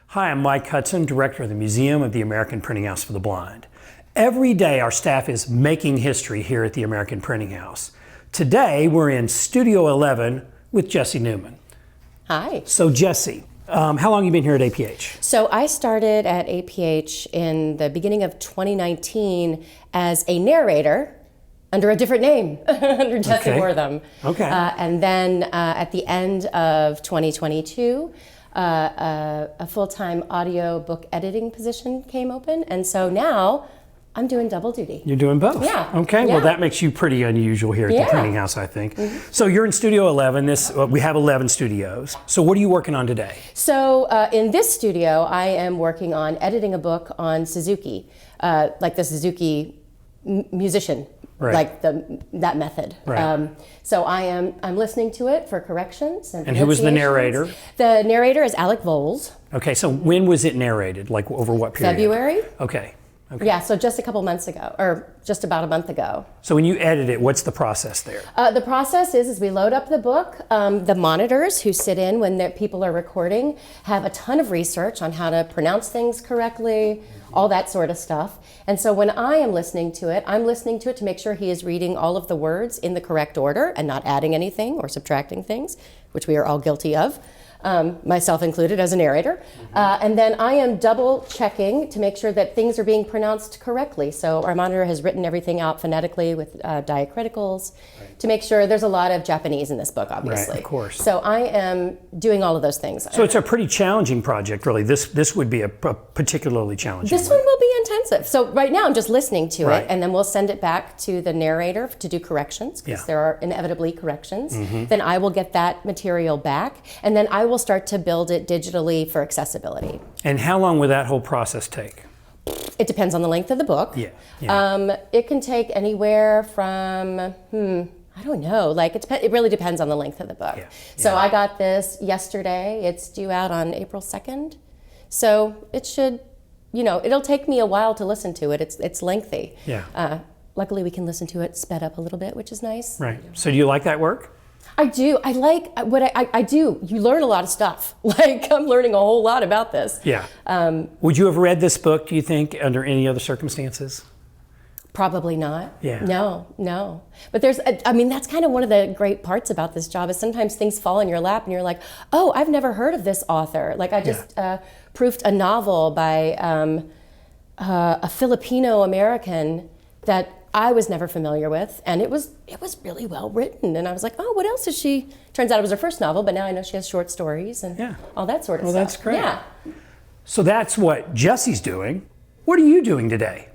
Hi, I'm Mike Hudson, Director of the Museum of the American Printing House for the Blind. Every day our staff is making history here at the American Printing House. Today we're in Studio 11 with Jessie Newman. Hi. So Jessie, how long have you been here at APH? So I started at APH in the beginning of 2019 as a narrator under a different name, under Jessie Wortham. Okay. And then at the end of 2022, a full-time audiobook editing position came open, and so now I'm doing double duty. You're doing both? Yeah. Okay, yeah. well that makes you pretty unusual here at the Printing House, I think. So you're in Studio 11, we have 11 studios. So what are you working on today? So in this studio, I am working on editing a book on Suzuki, like the Suzuki musician. Right. Like that method. Right. So I'm listening to it for corrections and who was the narrator? The narrator is Alec Voles. Okay, so when was it narrated? Like over what period? February. Okay. Yeah, so just a couple months ago, or just about a month ago. So when you edit it, what's the process there? The process is we load up the book. The monitors who sit in when people are recording have a ton of research on how to pronounce things correctly, all that sort of stuff. And so when I am listening to it, I'm listening to it to make sure he is reading all of the words in the correct order and not adding anything or subtracting things, which we are all guilty of. Myself included as a narrator. And then I am double checking to make sure that things are being pronounced correctly. So our monitor has written everything out phonetically with diacriticals to make sure there's a lot of Japanese in this book, obviously. Right, of course. So I am doing all of those things. So it's a pretty challenging project, really. This would be a particularly challenging This one will be intensive. So right now I'm just listening to Right. it, and then we'll send it back to the narrator to do corrections, because there are inevitably corrections. Then I will get that material back, and then I will start to build it digitally for accessibility. And how long would that whole process take? It depends on the length of the book. Yeah. It can take anywhere from, I don't know, like it really depends on the length of the book. So I got this yesterday. It's due out on April 2nd. So it should, it'll take me a while to listen to it. It's lengthy. Yeah. Luckily we can listen to it sped up a little bit, which is nice. Right. So do you like that work? I do. I like what I do. You learn a lot of stuff. Like I'm learning a whole lot about this. Yeah. Would you have read this book, do you think, under any other circumstances? Probably not. Yeah. No. But that's kind of one of the great parts about this job is sometimes things fall in your lap and you're like, oh, I've never heard of this author. Like I just proofed a novel by a Filipino American that I was never familiar with, and it was really well written. And I was like, oh, what else is she? Turns out it was her first novel, but now I know she has short stories and all that sort of stuff. Well, that's great. Yeah. So that's what Jessie's doing. What are you doing today?